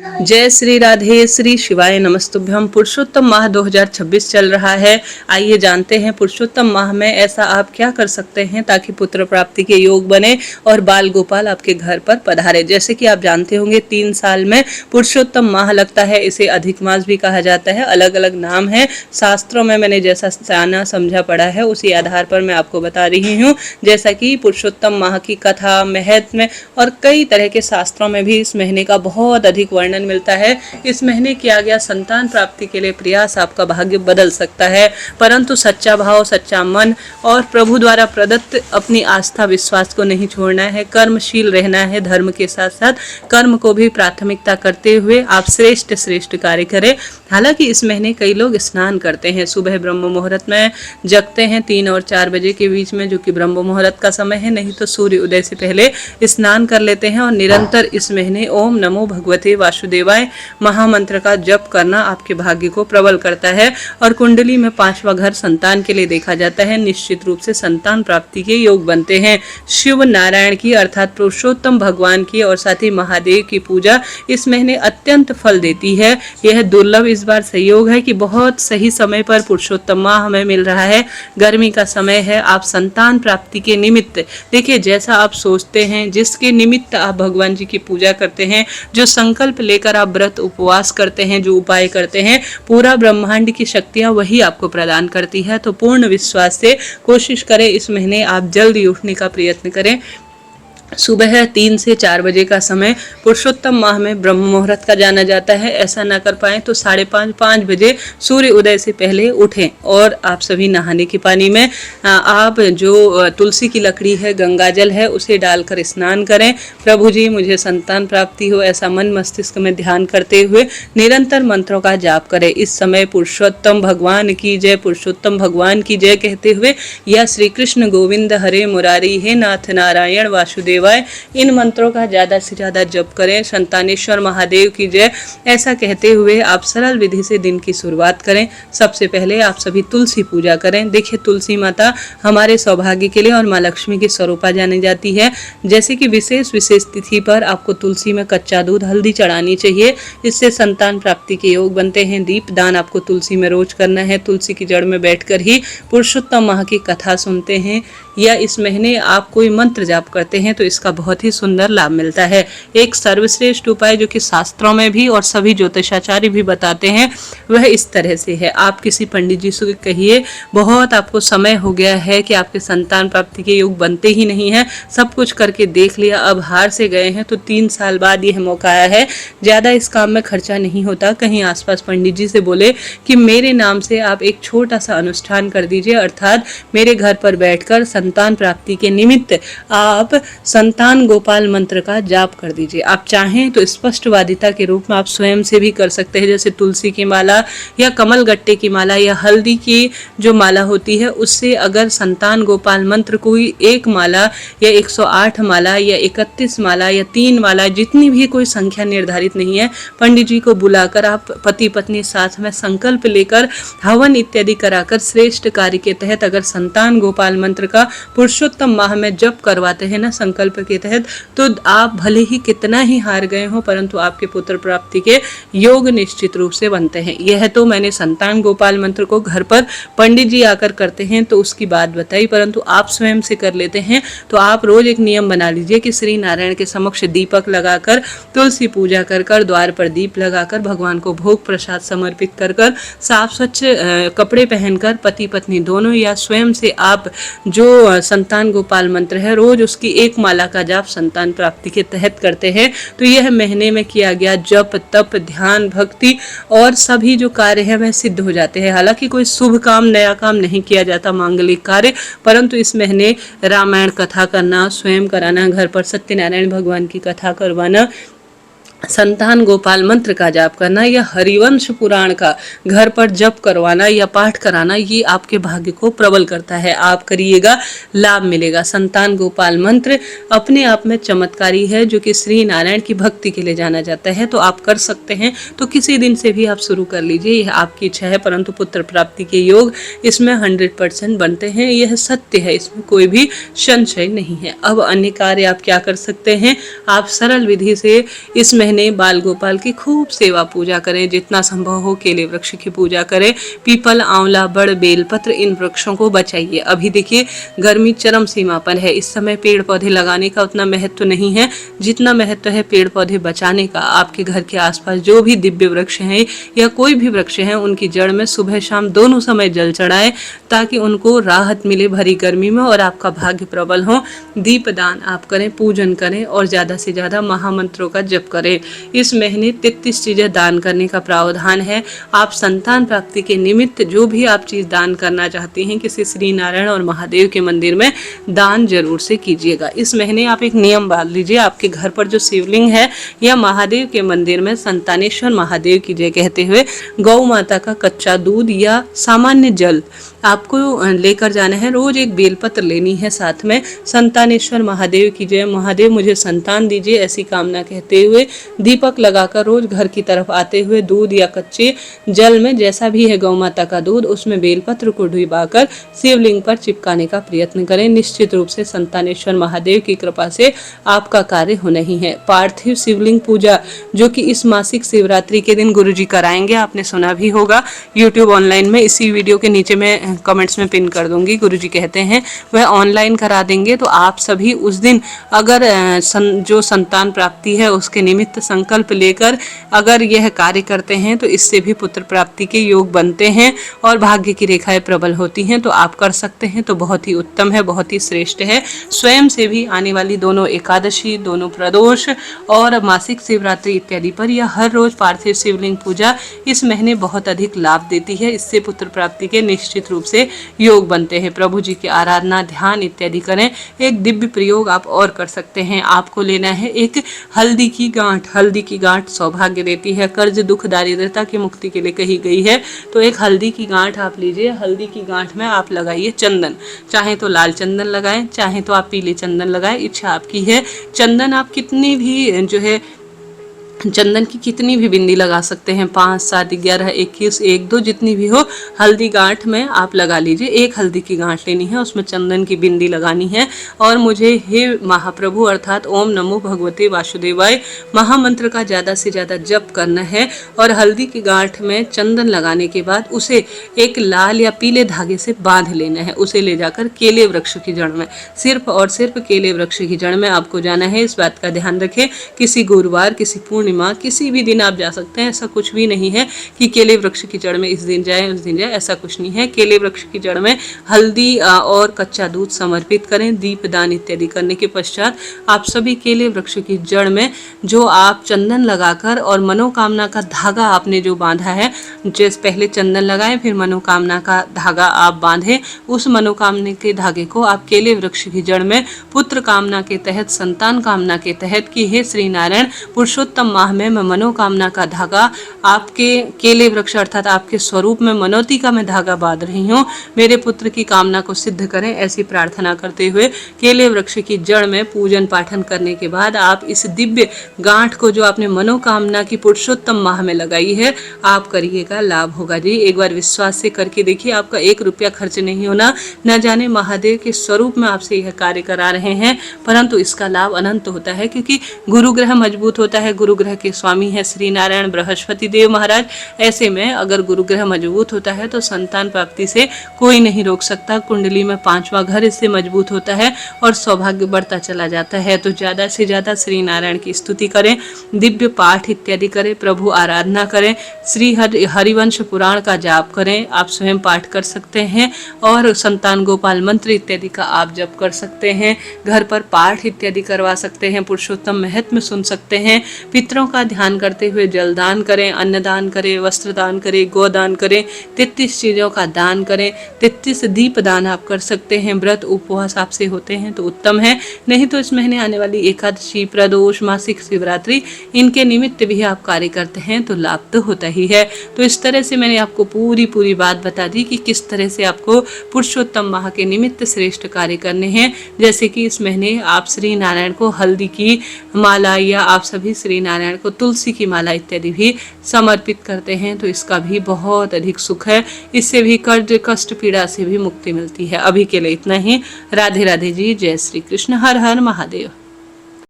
जय श्री राधे, श्री शिवाय नमस्तुभ्यम। पुरुषोत्तम माह 2026 चल रहा है। आइए जानते हैं पुरुषोत्तम माह में ऐसा आप क्या कर सकते हैं ताकि पुत्र प्राप्ति के योग बने और बाल गोपाल आपके घर पर पधारे। जैसे कि आप जानते होंगे 3 साल में पुरुषोत्तम माह लगता है। इसे अधिक मास भी कहा जाता है, अलग अलग नाम है शास्त्रों में। मैंने जैसा जाना समझा पढ़ा है उसी आधार पर मैं आपको बता रही हूँ। जैसा कि पुरुषोत्तम माह की कथा, महत्व और कई तरह के शास्त्रों में भी इस महीने का बहुत अधिक वर्णन मिलता है। इस महीने किया गया संतान प्राप्ति के लिए प्रयास आपका भाग्य बदल सकता है, परंतु सच्चा भाव, सच्चा मन और प्रभु द्वारा प्रदत्त अपनी आस्था विश्वास को नहीं छोड़ना है। कर्मशील रहना है, धर्म के साथ साथ कर्म को भी प्राथमिकता करते हुए आप श्रेष्ठ श्रेष्ठ कार्य करें। हालांकि इस महीने कई लोग स्नान करते हैं, सुबह ब्रह्म मुहूर्त में जगते हैं 3 और 4 बजे के बीच में, जो कि ब्रह्म मुहूर्त का समय है। नहीं तो सूर्य उदय से पहले स्नान कर लेते हैं और निरंतर इस महीने ओम नमो भगवते वासुदेवाय महामंत्र का जप करना आपके भाग्य को प्रबल करता है। और कुंडली में 5वां घर संतान के लिए देखा जाता है। निश्चित रूप से संतान प्राप्ति के योग बनते हैं। शिव नारायण की अर्थात पुरुषोत्तम भगवान की और साथ ही महादेव की पूजा इस महीने अत्यंत फल देती है। यह दुर्लभ इस बार संयोग है कि बहुत सही समय पर पुरुषोत्तम माह हमें मिल रहा है। गर्मी का समय है। आप संतान प्राप्ति के निमित्त देखिए, जैसा आप सोचते हैं, जिसके निमित्त आप भगवान जी की पूजा करते हैं, जो संकल्प लेकर आप व्रत उपवास करते हैं, जो उपाय करते हैं, पूरा ब्रह्मांड की शक्तियां वही आपको प्रदान करती है। तो पूर्ण विश्वास से कोशिश करें, इस महीने आप जल्दी उठने का प्रयत्न करें। सुबह 3 से 4 बजे का समय पुरुषोत्तम माह में ब्रह्म मुहूर्त का जाना जाता है। ऐसा ना कर पाए तो 5:30-5 बजे सूर्य उदय से पहले उठें और आप सभी नहाने के पानी में आप जो तुलसी की लकड़ी है, गंगा जल है, उसे डालकर स्नान करें। प्रभु जी मुझे संतान प्राप्ति हो, ऐसा मन मस्तिष्क में ध्यान करते हुए निरंतर मंत्रों का जाप करें। इस समय पुरुषोत्तम भगवान की जय, पुरुषोत्तम भगवान की जय कहते हुए या श्री कृष्ण गोविंद हरे मुरारी, हे नाथ नारायण वासुदेव, इन मंत्रों का ज्यादा से ज्यादा जप करें। संतानेश्वर महादेव की जय, ऐसा कहते हुए आप सरल विधि से दिन की शुरुआत करें। सबसे पहले आप सभी तुलसी पूजा करें। देखिए, तुलसी माता हमारे सौभाग्य के लिए और माँ लक्ष्मी की स्वरूपा जानी जाती है। जैसे कि विशेष विशेष तिथि पर आपको तुलसी में कच्चा दूध, हल्दी चढ़ानी चाहिए। इससे संतान प्राप्ति के योग बनते हैं। दीप दान आपको तुलसी में रोज करना है। तुलसी की जड़ में बैठकर ही पुरुषोत्तम माह की कथा सुनते हैं या इस महीने आप कोई मंत्र जाप करते हैं तो इसका बहुत ही सुंदर लाभ मिलता है। एक सर्वश्रेष्ठ उपाय जो कि शास्त्रों में भी और सभी ज्योतिषाचार्य भी बताते हैं, वह इस तरह से है। आप किसी पंडित जी से कहिए, बहुत आपको समय हो गया है कि आपके संतान प्राप्ति के योग बनते ही नहीं है, सब कुछ करके देख लिया, अब हार से गए हैं, तो 3 साल बाद यह मौका आया है। ज़्यादा इस काम में खर्चा नहीं होता। कहीं आसपास पंडित जी से बोले कि मेरे नाम से आप एक छोटा सा अनुष्ठान कर दीजिए, अर्थात मेरे घर पर बैठकर संतान प्राप्ति के निमित्त आप संतान गोपाल मंत्र का जाप कर दीजिए। आप चाहें तो स्पष्टवादिता के रूप में आप स्वयं से भी कर सकते हैं, जैसे तुलसी की माला या कमल गट्टे की माला या हल्दी की जो माला होती है, उससे अगर संतान गोपाल मंत्र कोई एक माला या 108 माला या 31 माला या 3 माला, जितनी भी कोई संख्या निर्धारित नहीं है, पंडित जी को बुलाकर आप पति पत्नी साथ में संकल्प लेकर हवन इत्यादि कराकर श्रेष्ठ कार्य के तहत अगर संतान गोपाल मंत्र का पुरुषोत्तम माह में जप करवाते हैं ना संकल्प के तहत, तो आप भले ही कितना ही हार गए हो, परंतु आपके पुत्र प्राप्ति के योग निश्चित रूप से बनते हैं। यह तो मैंने संतान गोपाल मंत्र को घर पर पंडित जी आकर करते हैं तो उसकी बात बताई, परंतु आप स्वयं से कर लेते हैं तो आप रोज एक नियम बना लीजिए कि श्री नारायण के समक्ष दीपक लगाकर, तुलसी पूजा कर कर, द्वार पर दीप लगाकर, भगवान को भोग प्रसाद समर्पित कर कर, साफ स्वच्छ कपड़े पहनकर पति पत्नी दोनों या स्वयं से आप जो संतान गोपाल मंत्र है रोज उसकी एक माला का जाप संतान प्राप्ति के तहत करते हैं, तो यह महीने में किया गया जप, तप, ध्यान, भक्ति और सभी जो कार्य है वह सिद्ध हो जाते हैं। हालांकि कोई शुभ काम, नया काम नहीं किया जाता, मांगलिक कार्य, परंतु इस महीने रामायण कथा करना, स्वयं कराना, घर पर सत्यनारायण भगवान की कथा करवाना, संतान गोपाल मंत्र का जाप करना या हरिवंश पुराण का घर पर जप करवाना या पाठ कराना, ये आपके भाग्य को प्रबल करता है। आप करिएगा, लाभ मिलेगा। संतान गोपाल मंत्र अपने आप में चमत्कारी है, जो कि श्री नारायण की भक्ति के लिए जाना जाता है। तो आप कर सकते हैं, तो किसी दिन से भी आप शुरू कर लीजिए, यह आपकी इच्छा है। परंतु पुत्र प्राप्ति के योग इसमें 100% बनते हैं, यह सत्य है, इसमें कोई भी संशय नहीं है। अब अन्य कार्य आप क्या कर सकते हैं, आप सरल विधि से इस महीने महीने बाल गोपाल की खूब सेवा पूजा करें, जितना संभव हो केले वृक्ष की पूजा करें। पीपल, आंवला, बड़, बेलपत्र, इन वृक्षों को बचाइए। अभी देखिए गर्मी चरम सीमा पर है, इस समय पेड़ पौधे लगाने का उतना महत्व नहीं है जितना महत्व है पेड़ पौधे बचाने का। आपके घर के आसपास जो भी दिव्य वृक्ष हैं या कोई भी वृक्ष हैं, उनकी जड़ में सुबह शाम दोनों समय जल चढ़ाएं ताकि उनको राहत मिले भरी गर्मी में और आपका भाग्य प्रबल हो। दीप दान आप करें, पूजन करें और ज़्यादा से ज़्यादा महामंत्रों का जप करें। इस महीने 33 चीज़ें दान करने का प्रावधान है। आप संतान प्राप्ति के निमित्त जो भी आप चीज़ दान करना चाहती हैं, किसी श्री नारायण और महादेव के मंदिर में दान जरूर से कीजिएगा। इस महीने आप एक नियम बांध लीजिए, आपके घर पर जो शिवलिंग है या महादेव के मंदिर में संतानेश्वर महादेव की जय कहते हुए गौ माता का कच्चा दूध या सामान्य जल आपको लेकर जाना है। रोज एक बेलपत्र लेनी है साथ में। संतानेश्वर महादेव की जय, महादेव मुझे संतान दीजिए, ऐसी कामना कहते हुए दीपक लगाकर रोज घर की तरफ आते हुए दूध या कच्चे जल में, जैसा भी है गौ माता का दूध, उसमें बेलपत्र को डुबाकर शिवलिंग पर चिपकाने का प्रयत्न करें। निश्चित रूप से संतानेश्वर महादेव की कृपा से आपका कार्य होना ही है। पार्थिव शिवलिंग पूजा जो कि इस मासिक शिवरात्रि के दिन गुरुजी कराएंगे, आपने सुना भी होगा यूट्यूब ऑनलाइन में, इसी वीडियो के नीचे मैं कमेंट्स में पिन कर दूंगी। गुरुजी कहते हैं वह ऑनलाइन करा देंगे, तो आप सभी उस दिन अगर जो संतान प्राप्ति है उसके निमित्त संकल्प लेकर अगर यह कार्य करते हैं तो इससे भी पुत्र प्राप्ति के योग बनते हैं और भाग्य की रेखाएं प्रबल होती हैं। तो आप कर सकते हैं तो बहुत ही उत्तम है, बहुत ही श्रेष्ठ है। स्वयं से भी आने वाली दोनों एकादशी, दोनों प्रदोष और मासिक शिवरात्रि इत्यादि पर यह हर रोज पार्थिव शिवलिंग पूजा इस महीने बहुत अधिक लाभ देती है। इससे पुत्र प्राप्ति के निश्चित रूप से योग बनते हैं। प्रभु जी की आराधना, ध्यान इत्यादि करें। एक दिव्य प्रयोग आप और कर सकते हैं। आपको लेना है एक हल्दी की गांठ। हल्दी की गांठ सौभाग्य देती है, कर्ज, दुख, दारिद्रता की मुक्ति के लिए कही गई है। तो एक हल्दी की गांठ आप लीजिए। हल्दी की गांठ में आप लगाइए चंदन, चाहे तो लाल चंदन लगाएं, चाहे तो आप पीले चंदन लगाएं, इच्छा आपकी है। चंदन आप कितनी भी जो है चंदन की कितनी भी बिंदी लगा सकते हैं, 5, 7, 11, 21, 1, 2 जितनी भी हो, हल्दी गांठ में आप लगा लीजिए। एक हल्दी की गांठ लेनी है, उसमें चंदन की बिंदी लगानी है और मुझे हे महाप्रभु अर्थात ओम नमो भगवते वासुदेवाय महामंत्र का ज़्यादा से ज़्यादा जप करना है। और हल्दी की गांठ में चंदन लगाने के बाद उसे एक लाल या पीले धागे से बांध लेना है। उसे ले जाकर केले वृक्ष की जड़ में, सिर्फ और सिर्फ केले वृक्ष की जड़ में आपको जाना है। इस बात का ध्यान रखें, किसी गुरुवार, किसी पूर्णिमा, किसी भी दिन आप जा सकते हैं। ऐसा कुछ भी नहीं है कि केले वृक्ष की जड़ में इस दिन जाए उस दिन जाए, ऐसा कुछ नहीं है। केले वृक्ष की जड़ में हल्दी और कच्चा दूध समर्पित करें। दीप दान इत्यादि करने के पश्चात आप सभी केले वृक्ष की जड़ में जो आप चंदन लगाकर और मनोकामना का धागा आपने जो बांधा है, जैसे पहले चंदन लगाएं फिर मनोकामना का धागा आप बांधे, उस मनोकामना के धागे को आप केले वृक्ष की जड़ में पुत्र कामना के तहत, संतान कामना के तहत कि हे श्री नारायण पुरुषोत्तम माह में मैं मनोकामना का धागा आपके केले वृक्ष अर्थात आपके स्वरूप में मनोती का मैं धागा बांध रही हूँ, मेरे पुत्र की कामना को सिद्ध करें, ऐसी प्रार्थना करते हुए केले वृक्ष की जड़ में पूजन पाठन करने के बाद आप इस दिव्य गांठ को जो आपने मनोकामना की पुरुषोत्तम माह में लगाई है आप करिएगा, लाभ होगा जी। एक बार विश्वास से करके देखिए, आपका 1 रुपया खर्च नहीं होना। न जाने महादेव के स्वरूप में आपसे यह कार्य करा रहे हैं, परंतु इसका लाभ अनंत होता है क्योंकि गुरु ग्रह मजबूत होता है। गुरु ग्रह के स्वामी है श्री नारायण बृहस्पति देव महाराज। ऐसे में अगर गुरु ग्रह मजबूत होता है तो संतान प्राप्ति से कोई नहीं रोक सकता। कुंडली में 5वां घर इससे मजबूत होता है और सौभाग्य बढ़ता चला जाता है। तो ज्यादा से ज्यादा श्री नारायण की स्तुति करें, दिव्य पाठ इत्यादि करें, प्रभु आराधना करें, श्री हरिवंश पुराण का जाप करें। आप स्वयं पाठ कर सकते हैं और संतान गोपाल मंत्र इत्यादि का आप जप कर सकते हैं। घर पर पाठ इत्यादि करवा सकते हैं, पुरुषोत्तम महत्व सुन सकते हैं। पितरों का ध्यान करते हुए जलदान करें, अन्नदान करें, वस्त्रदान करें, गोदान करें, 33 चीज़ों का दान करें, 33 दीप दान आप कर सकते हैं। व्रत उपवास आपसे होते हैं तो उत्तम है, नहीं तो इस महीने आने वाली एकादशी, प्रदोष, मासिक शिवरात्रि इनके निमित्त भी आप कार्य करते हैं तो लाभ तो होता ही है। तो इस तरह से मैंने आपको पूरी बात बता दी कि किस तरह से आपको पुरुषोत्तम माह के निमित्त श्रेष्ठ कार्य करने हैं। जैसे कि इस महीने आप श्री नारायण को हल्दी की माला या आप सभी श्री नारायण को तुलसी की माला इत्यादि भी समर्पित करते हैं तो इसका भी बहुत अधिक सुख है। इससे भी कर्ज, कष्ट, पीड़ा से भी मुक्ति मिलती है। अभी के लिए इतना ही। राधे राधे जी। जय श्री कृष्ण। हर हर महादेव।